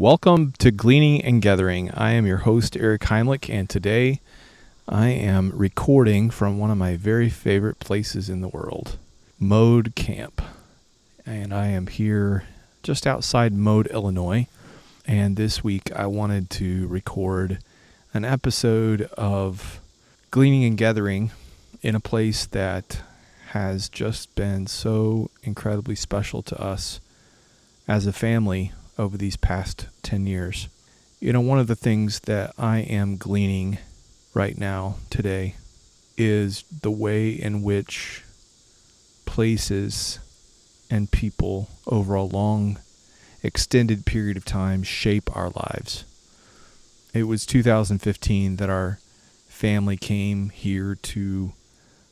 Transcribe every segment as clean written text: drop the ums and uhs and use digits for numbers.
Welcome to Gleaning and Gathering. I am your host, Eric Heimlich, and today I am recording from one of my very favorite places in the world, Mode Camp. And I am here just outside Mode, Illinois. And this week I wanted to record an episode of Gleaning and Gathering in a place that has just been so incredibly special to us as a family over these past 10 years. You know, one of the things that I am gleaning right now today is the way in which places and people over a long, extended period of time shape our lives. It was 2015 that our family came here to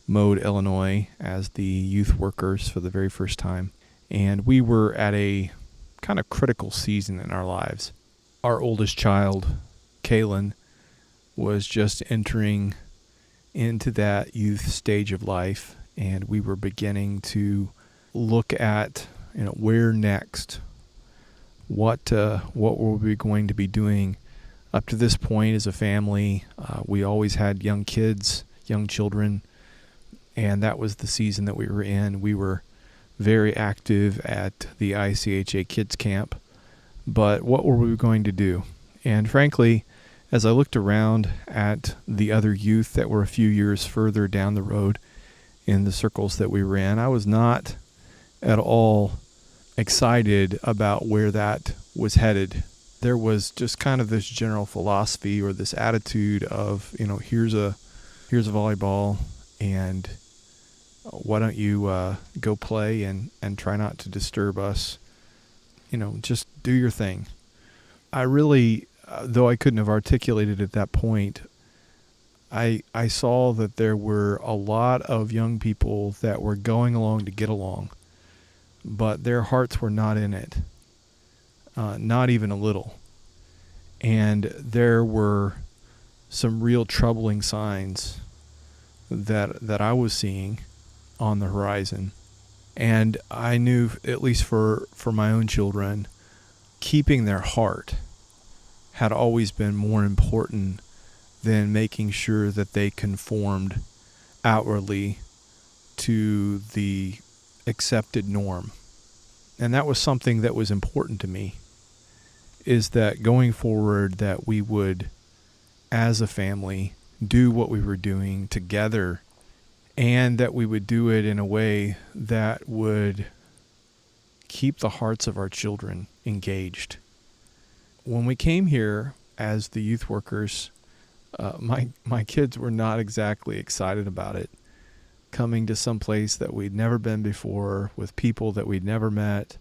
Mode, Illinois as the youth workers for the very first time. And we were at a kind of critical season in our lives. Our oldest child, Kaylin, was just entering into that youth stage of life, and we were beginning to look at, where next, what were we going to be doing. Up to this point as a family, we always had young kids, young children, and that was the season that we were in. We were very active at the ICHA Kids Camp, but what were we going to do? And frankly, as I looked around at the other youth that were a few years further down the road in the circles that we were in, I was not at all excited about where that was headed. There was just kind of this general philosophy or this attitude of, here's a volleyball, and why don't you go play and try not to disturb us? Just do your thing. I really, though I couldn't have articulated at that point, I saw that there were a lot of young people that were going along to get along, but their hearts were not in it, not even a little. And there were some real troubling signs that I was seeing on the horizon. And I knew, at least for my own children, keeping their heart had always been more important than making sure that they conformed outwardly to the accepted norm. And that was something that was important to me, is that going forward that we would, as a family, do what we were doing together, and that we would do it in a way that would keep the hearts of our children engaged. When we came here as the youth workers, my kids were not exactly excited about it. Coming to some place that we'd never been before, with people that we'd never met,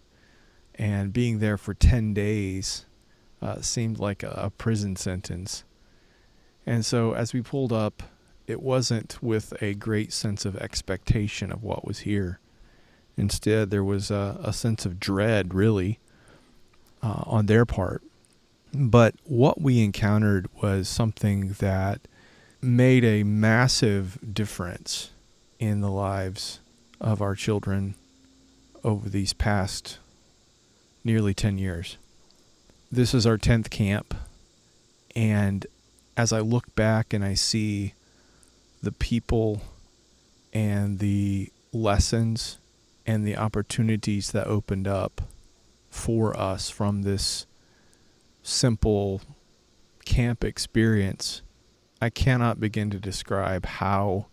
and being there for 10 days seemed like a prison sentence. And so as we pulled up, it wasn't with a great sense of expectation of what was here. Instead, there was a sense of dread, really, on their part. But what we encountered was something that made a massive difference in the lives of our children over these past nearly 10 years. This is our 10th camp, and as I look back and I see the people and the lessons and the opportunities that opened up for us from this simple camp experience, I cannot begin to describe how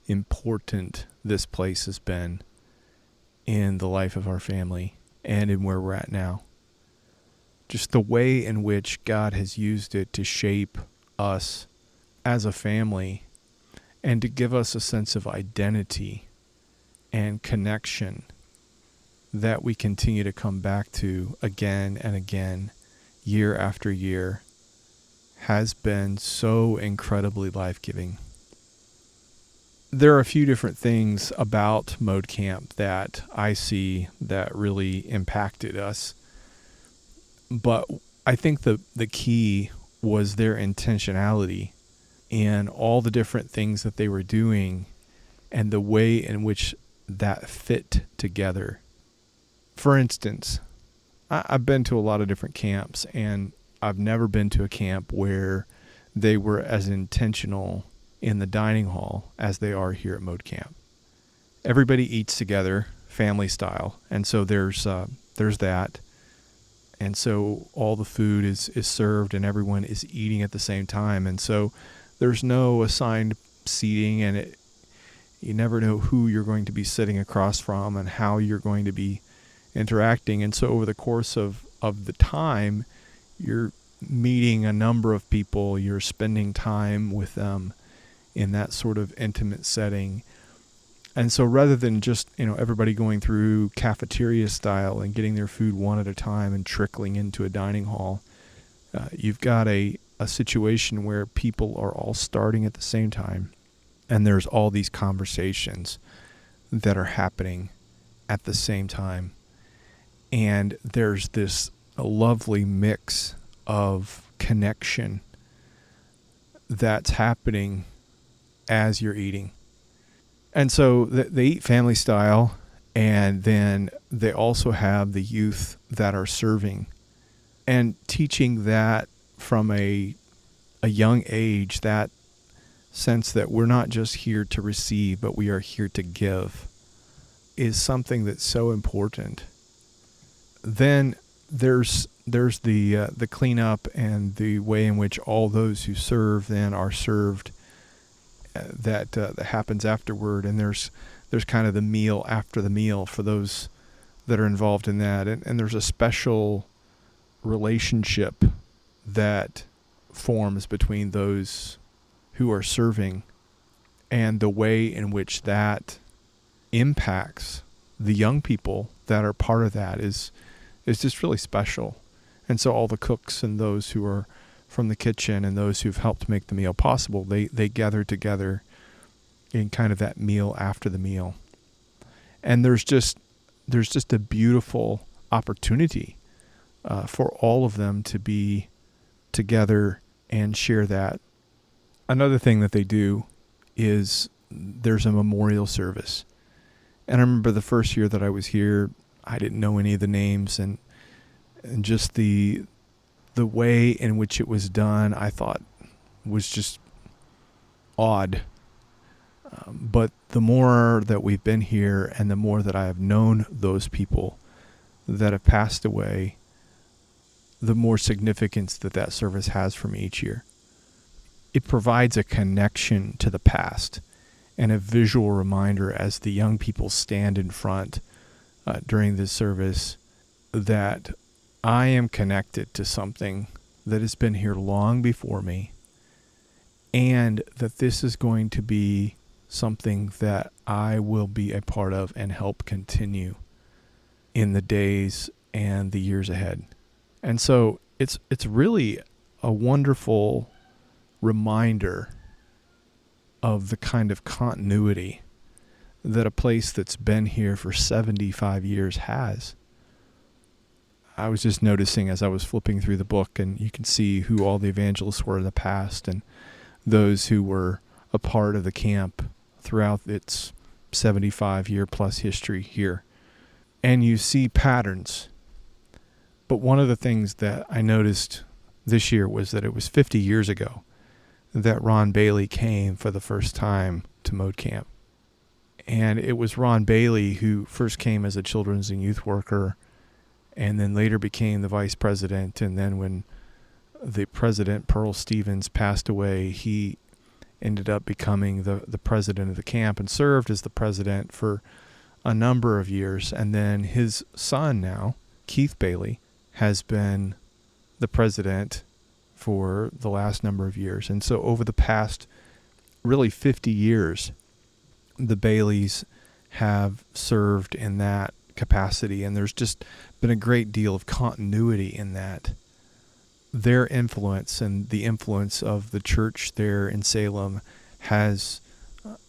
important this place has been in the life of our family and in where we're at now. Just the way in which God has used it to shape us as a family and to give us a sense of identity and connection that we continue to come back to again and again, year after year, has been so incredibly life-giving. There are a few different things about Mode Camp that I see that really impacted us, but I think the key was their intentionality in all the different things that they were doing and the way in which that fit together. For instance, I've been to a lot of different camps, and I've never been to a camp where they were as intentional in the dining hall as they are here at Mode Camp. Everybody eats together, family style, and so there's that. And so all the food is served and everyone is eating at the same time. And so there's no assigned seating, and you never know who you're going to be sitting across from and how you're going to be interacting. And so over the course of the time, you're meeting a number of people, you're spending time with them in that sort of intimate setting. And so rather than just, everybody going through cafeteria style and getting their food one at a time and trickling into a dining hall, you've got a situation where people are all starting at the same time, and there's all these conversations that are happening at the same time. And there's this lovely mix of connection that's happening as you're eating. And so they eat family style, and then they also have the youth that are serving, and teaching that from a young age, that sense that we're not just here to receive, but we are here to give, is something that's so important. Then there's the cleanup and the way in which all those who serve then are served. That happens afterward, and there's kind of the meal after the meal for those that are involved in that, and there's a special relationship that forms between those who are serving, and the way in which that impacts the young people that are part of that is just really special. And so all the cooks and those who are from the kitchen and those who've helped make the meal possible, they gather together in kind of that meal after the meal. And there's just a beautiful opportunity for all of them to be together and share that. Another thing that they do is there's a memorial service. And I remember the first year that I was here, I didn't know any of the names, and just the way in which it was done, I thought was just odd. But the more that we've been here, and the more that I have known those people that have passed away, the more significance that service has for me each year. It provides a connection to the past and a visual reminder as the young people stand in front during this service that I am connected to something that has been here long before me, and that this is going to be something that I will be a part of and help continue in the days and the years ahead. And so it's really a wonderful reminder of the kind of continuity that a place that's been here for 75 years has. I was just noticing as I was flipping through the book, and you can see who all the evangelists were in the past and those who were a part of the camp throughout its 75-year plus history here. And you see patterns. But one of the things that I noticed this year was that it was 50 years ago that Ron Bailey came for the first time to Mode Camp. And it was Ron Bailey who first came as a children's and youth worker, and then later became the vice president. And then when the president, Pearl Stevens, passed away, he ended up becoming the president of the camp and served as the president for a number of years. And then his son now, Keith Bailey, has been the president for the last number of years. And so over the past really 50 years, the Baileys have served in that capacity, and there's just been a great deal of continuity in that. Their influence and the influence of the church there in Salem has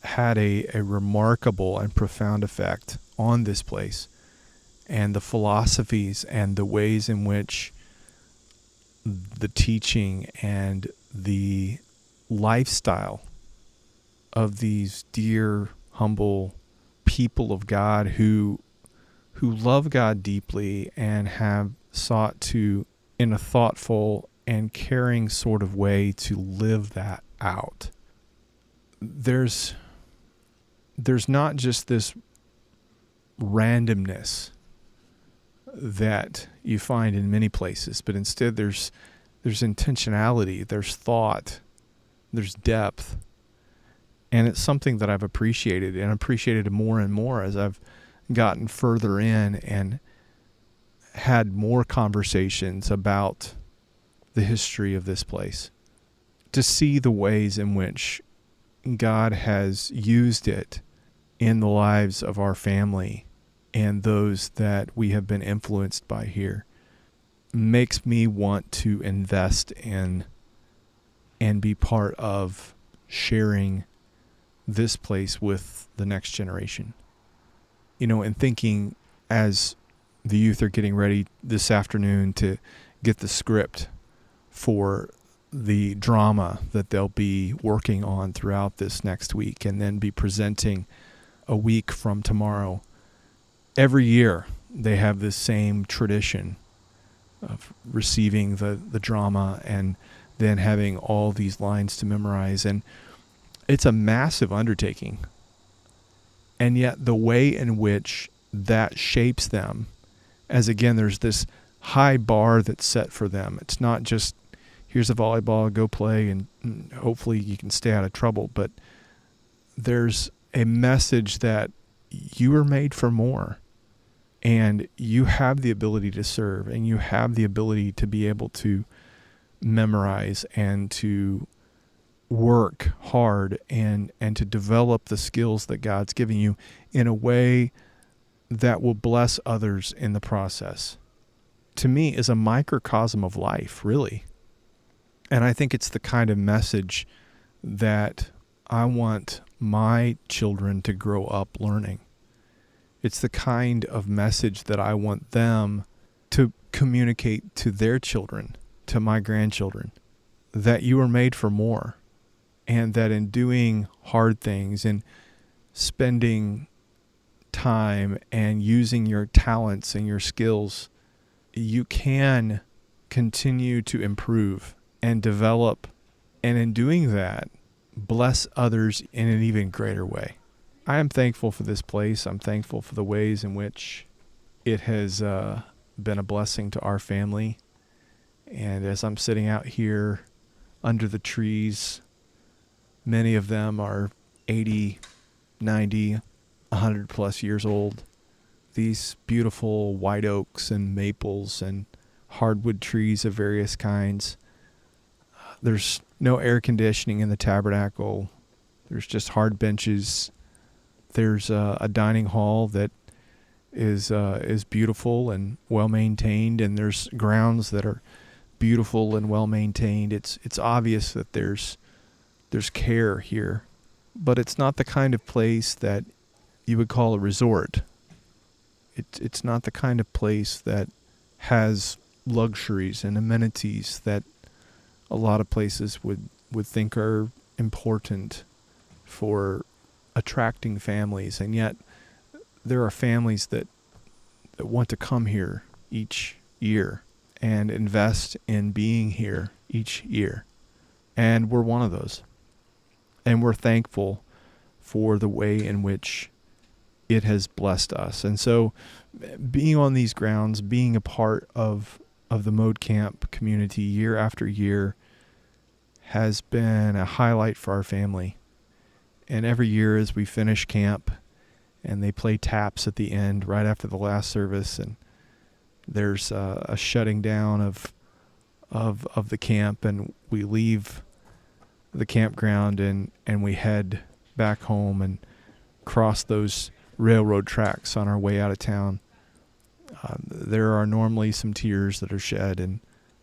had a remarkable and profound effect on this place, and the philosophies and the ways in which the teaching and the lifestyle of these dear, humble people of God who love God deeply and have sought to, in a thoughtful and caring sort of way, to live that out. There's not just this randomness that you find in many places, but instead there's intentionality, there's thought, there's depth. And it's something that I've appreciated and appreciated more and more as I've gotten further in and had more conversations about the history of this place. To see the ways in which God has used it in the lives of our family and those that we have been influenced by here makes me want to invest in and be part of sharing this place with the next generation. And thinking as the youth are getting ready this afternoon to get the script for the drama that they'll be working on throughout this next week and then be presenting a week from tomorrow. Every year they have this same tradition of receiving the drama and then having all these lines to memorize. And it's a massive undertaking. And yet the way in which that shapes them, as again, there's this high bar that's set for them. It's not just, here's a volleyball, go play, and hopefully you can stay out of trouble. But there's a message that you are made for more. And you have the ability to serve, and you have the ability to be able to memorize and to work hard and to develop the skills that God's giving you in a way that will bless others in the process. To me, is a microcosm of life, really. And I think it's the kind of message that I want my children to grow up learning. It's the kind of message that I want them to communicate to their children, to my grandchildren, that you are made for more, and that in doing hard things and spending time and using your talents and your skills, you can continue to improve and develop, and in doing that, bless others in an even greater way. I am thankful for this place. I'm thankful for the ways in which it has been a blessing to our family. And as I'm sitting out here under the trees, many of them are 80, 90, 100 plus years old. These beautiful white oaks and maples and hardwood trees of various kinds. There's no air conditioning in the tabernacle. There's just hard benches. There's a dining hall that is beautiful and well maintained, and there's grounds that are beautiful and well maintained. It's obvious that there's care here, but it's not the kind of place that you would call a resort. It's not the kind of place that has luxuries and amenities that a lot of places would think are important for attracting families. And yet there are families that want to come here each year and invest in being here each year. And we're one of those. And we're thankful for the way in which it has blessed us. And so being on these grounds, being a part of the Mode Camp community year after year has been a highlight for our family. And every year as we finish camp and they play taps at the end right after the last service, and there's a shutting down of the camp, and we leave the campground and we head back home and cross those railroad tracks on our way out of town. There are normally some tears that are shed, and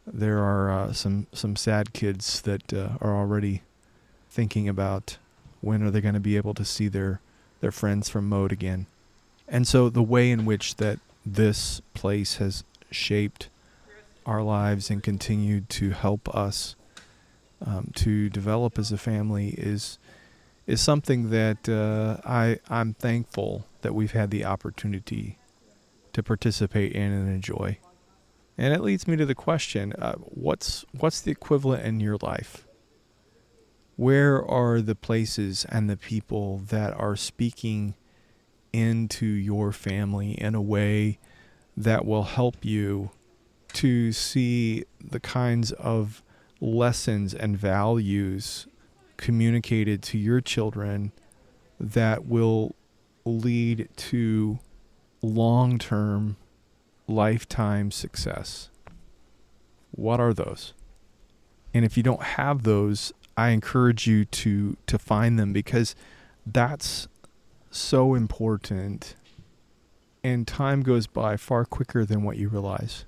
there are some sad kids that are already thinking about when are they going to be able to see their friends from Mode again. And so the way in which that this place has shaped our lives and continued to help us to develop as a family is something that I'm thankful that we've had the opportunity to participate in and enjoy. And it leads me to the question, what's the equivalent in your life? Where are the places and the people that are speaking into your family in a way that will help you to see the kinds of lessons and values communicated to your children that will lead to long-term, lifetime success? What are those? And if you don't have those, I encourage you to find them, because that's so important, and time goes by far quicker than what you realize.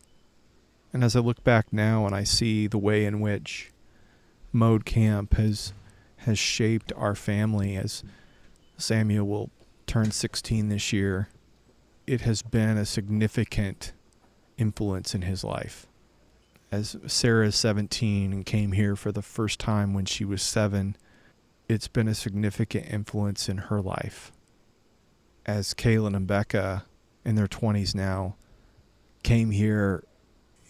And as I look back now and I see the way in which Mode Camp has shaped our family, as Samuel will turn 16 this year, it has been a significant influence in his life. As Sarah is 17 and came here for the first time when she was 7, it's been a significant influence in her life. As Kaylin and Becca, in their 20s now, came here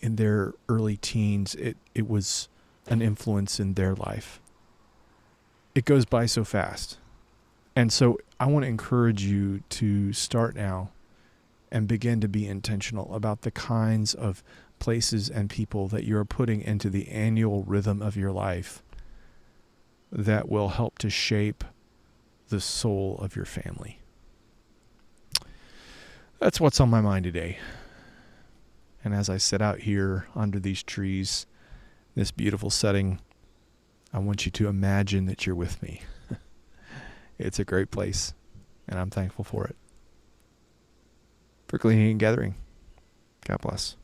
in their early teens, it was an influence in their life. It goes by so fast. And so I want to encourage you to start now and begin to be intentional about the kinds of places and people that you're putting into the annual rhythm of your life that will help to shape the soul of your family. That's what's on my mind today. And as I sit out here under these trees, this beautiful setting, I want you to imagine that you're with me. It's a great place, and I'm thankful for it. For Cleaning and Gathering, God bless.